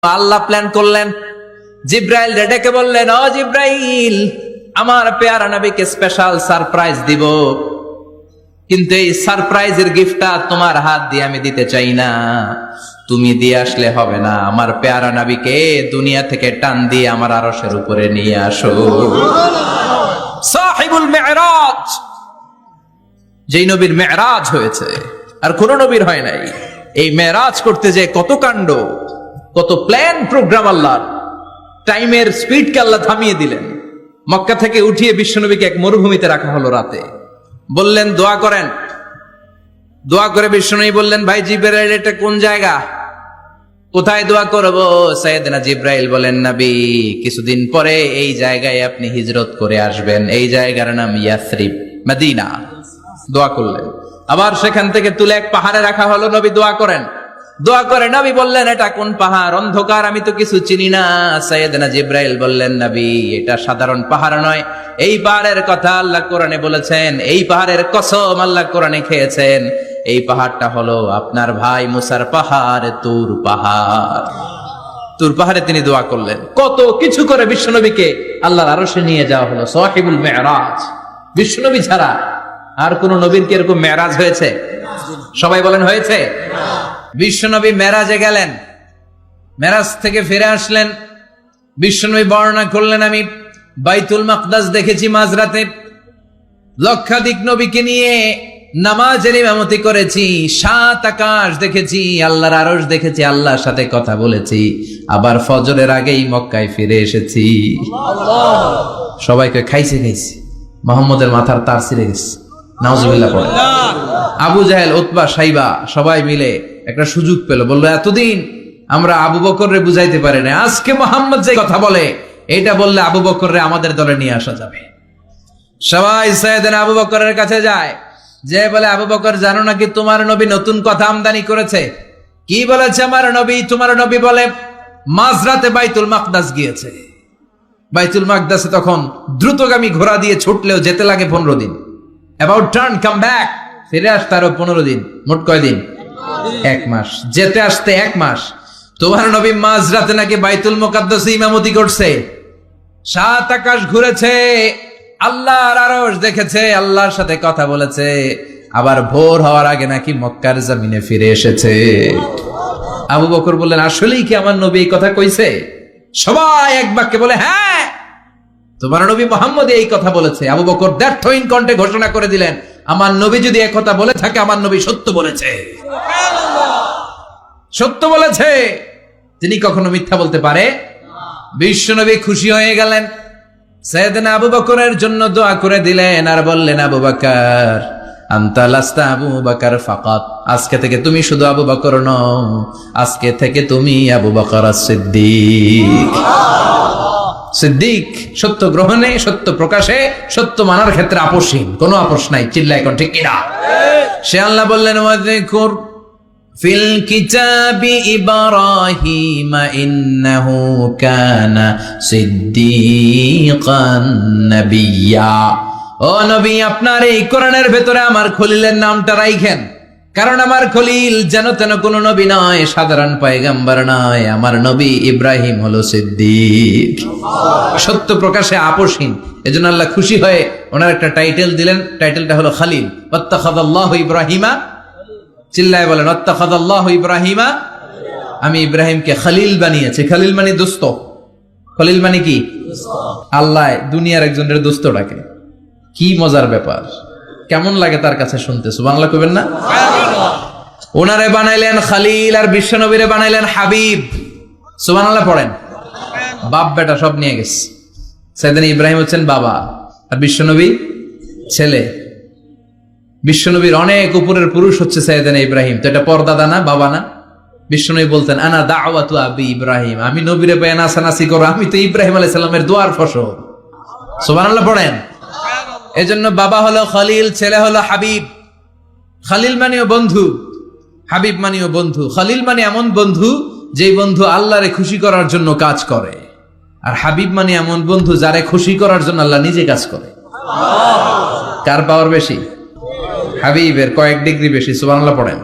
আল্লাহ plan করলেন, জিব্রাইল ডেকে বললেন, ও জিব্রাইল, আমার পেয়ারা নবীকে স্পেশাল সারপ্রাইজ দিব, কিন্তু এই সারপ্রাইজের গিফটটা তোমার হাত দিয়ে আমি দিতে চাই না, তুমি দিয়ে আসলে হবে না। আমার পেয়ারা নবীকে দুনিয়া থেকে টান দিয়ে আমার আরশের উপরে নিয়ে আসো। সাহিবুল মেরাজ, যেই নবীর মেরাজ হয়েছে আর কোন নবীর হয় নাই। এই মেরাজ করতে যে কত কাণ্ড, কত প্ল্যান প্রোগ্রাম, আল্লাহর টাইমের স্পিডকে আল্লাহ থামিয়ে দিলেন। মক্কা থেকে উঠিয়ে বিশ্বনবীকে এক মরুভূমিতে রাখা হলো রাতে, বললেন দোয়া করেন। দোয়া করে বিশ্বনবী বললেন, ভাই জিব্রাইল, এটা কোন জায়গা, কোথায় দোয়া করব? সাইয়েদনা জিব্রাইল বলেন, নবী, কিছুদিন পরে এই জায়গায় আপনি হিজরত করে আসবেন, এই জায়গার নাম ইয়াসরিব, মদিনা। দোয়া করলেন। আবার সেখান থেকে তুলে এক পাহাড়ে রাখা হলো, নবী দোয়া করেন। দোয়া করে নবী বললেন, এটা কোন পাহাড়, অন্ধকার, আমি তো কিছু চিনি না। সাইয়েদনা জিব্রাইল বললেন, নবী, এটা সাধারণ পাহাড় নয়, এই পাহাড়ের কথা আল্লাহ কোরআনে বলেছেন, এই পাহাড়ের কসম আল্লাহ কোরআনে খেয়েছেন। এই পাহাড়টা হলো আপনার ভাই মুসার পাহাড়, তুর পাহাড়। তুর পাহাড়ে তিনি দোয়া করলেন। কত কিছু করে বিশ্বনবীকে আল্লাহর আরশে নিয়ে যাওয়া হলো, সাহিবুল মেরাজ। বিশ্বনবী ছাড়া আর কোন নবীর কি এরকম মেরাজ হয়েছে? সবাই বলেন হয়েছে। বিশ্বনবী মেরাজে গেলেন, মেরাজ থেকে ফিরে আসলেন। বিশ্বনবী বর্ণনা করলেন, আমি বাইতুল মাকদাস দেখেছি মাঝরাতে, লক্ষাধিক নবীকে নিয়ে নামাজের ইমামতি করেছি, 7 আকাশ দেখেছি, আল্লাহর আরশ দেখেছি, আল্লাহর সাথে কথা বলেছি, আবার ফজরের আগেই মক্কায় ফিরে এসেছি। সবাইকে খাইছে মোহাম্মদের মাথার তার ছিঁড়ে গেছে, নাউজুবিল্লাহ পড়ে। আবু জাহেল, উতবা, সাইবা সবাই মিলে একটা সুযোগ পেল, বললো, এতদিন আমরা আবু বকররে বুঝাইতে পারি না, আজকে মোহাম্মদ যে কথা বলে এটা বললে আবু বকররে আমাদের দলে নিয়ে আসা যাবে। সবাই সাইয়েদনা আবু বকরের কাছে যায়, যে বলে, আবু বকর, জানো নাকি তোমার নবী নতুন কথা আমদানি করেছে? কি বলেছে আমার নবী? তোমার নবী বলে মাঝরাতে বাইতুল মাকদাস গিয়েছে। বাইতুল মাকদাসে তখন দ্রুতগামী ঘোড়া দিয়ে ছুটলেও যেতে লাগে 15 দিন। অ্যাবাউট টার্ন কাম ব্যাক, ফিরে আসতে আরো 15 দিন, মোট কয় দিন? 1 মাস। যেতে আসতে 1 মাস। তোমার নবী মাঝরাতে নাকি বাইতুল মুকাদ্দাসে ইমামতি করছে, 7 আকাশ ঘুরেছে, আল্লাহর আরশ দেখেছে, আল্লাহর সাথে কথা বলেছে, আবার ভোর হওয়ার আগে নাকি মক্কার জমিনে ফিরে এসেছে। আবু বকর বললেন, আসলেই কি আমার নবী এই কথা কইছে? সবাই এক বাক্যে বলে, হ্যাঁ, তোমার নবী মুহাম্মদ এই কথা বলেছে। আবু বকর দ্ব্যর্থহীন কণ্ঠে ঘোষণা করে দিলেন, আমার নবী যদি এক কথা বলে থাকে, আমার নবী সত্য বলেছে। সত্য বলেছে, তিনি কখনো মিথ্যা বলতে পারে? বিশ্বনবী খুশি হয়ে গেলেন, সাইয়েদনা আবু বকরের জন্য দোয়া করে দিলেন, আর বললেন, আবু বকর, আনতা লাস্তা আবু বকর ফাকাত, আজকে থেকে তুমি শুধু আবু বকর নও, আজকে থেকে তুমি আবু বকর সিদ্দিক। সিদ্দিক, সত্য গ্রহণে, সত্য প্রকাশে, সত্য মানার ক্ষেত্রে আপোষহীন, কোনো আপোষ নাই। চিল্লায় এখন ঠিক কিনা? সে আল্লাহ বললেন, ওয়াযকুর ফিল কিতাবি ইব্রাহিম ইন্নাহু কানা সিদ্দিকান নাবিয়্যা। ও নবী, আপনার এই কোরআনের ভেতরে আমার খলিলের নামটা রাখেন, কারণ আমার খলিল যেন তেন কোন নবী নয়, সাধারণ পয়গম্বর নয়, আমার নবী ইব্রাহিম হলো সিদ্দিক, সত্য প্রকাশে আপোষহীন। এজন্য আল্লাহ খুশি হয়ে ওনার একটা টাইটেল দিলেন, টাইটেলটা হলো খলিল। ওয়াত্তাখাযাল্লাহু ইব্রাহিমা, চিল্লায় বলেন, ওয়াত্তাখাযাল্লাহু ইব্রাহিমা, আমি ইব্রাহিমকে খলিল বানিয়েছি। খলিল মানে দোস্ত। খলিল মানে কি? আল্লাহ দুনিয়ার একজনের দোস্ত ডাকে। কি মজার ব্যাপার, কেমন লাগে তার কাছে শুনতে? সুবহানাল্লাহ কইবেন না? ওনারে বানাইলেন খলিল, আর বিশ্বনবীরে বানাইলেন হাবিব। সুবহানাল্লাহ পড়েন। বাপ বেটা সব নিয়ে গেছে। সাইয়েদনা ইব্রাহিম হচ্ছেন বাবা, আর বিশ্বনবী ছেলে। বিশ্বনবীর অনেক উপরের পুরুষ হচ্ছে সাইয়েদনা ইব্রাহিম, তো এটা পরদাদা না, বাবা না? বিশ্বনবী বলতেন, আনা দাওয়াতু আবি ইব্রাহিম, আমি নবীরে পেয়ে নাচানাচি করো, আমি তো ইব্রাহিম আলাইহিস সালামের দোয়ার ফসল। সুবহানাল্লাহ পড়েন। এজন্য বাবা হলো খলিল, ছেলে হলো হাবিব। খলিল মানেও বন্ধু, হাবিব মানেও বন্ধু। খলিল মানে এমন বন্ধু যেই বন্ধু আল্লাহরে খুশি করার জন্য কাজ করে, আর হাবিব মানে এমন বন্ধু যারে খুশি করার জন্য আল্লাহ নিজে কাজ করে। কার পাওয়ার বেশি? হাবিবের কয়েক ডিগ্রি বেশি। সুবহানাল্লাহ পড়েন।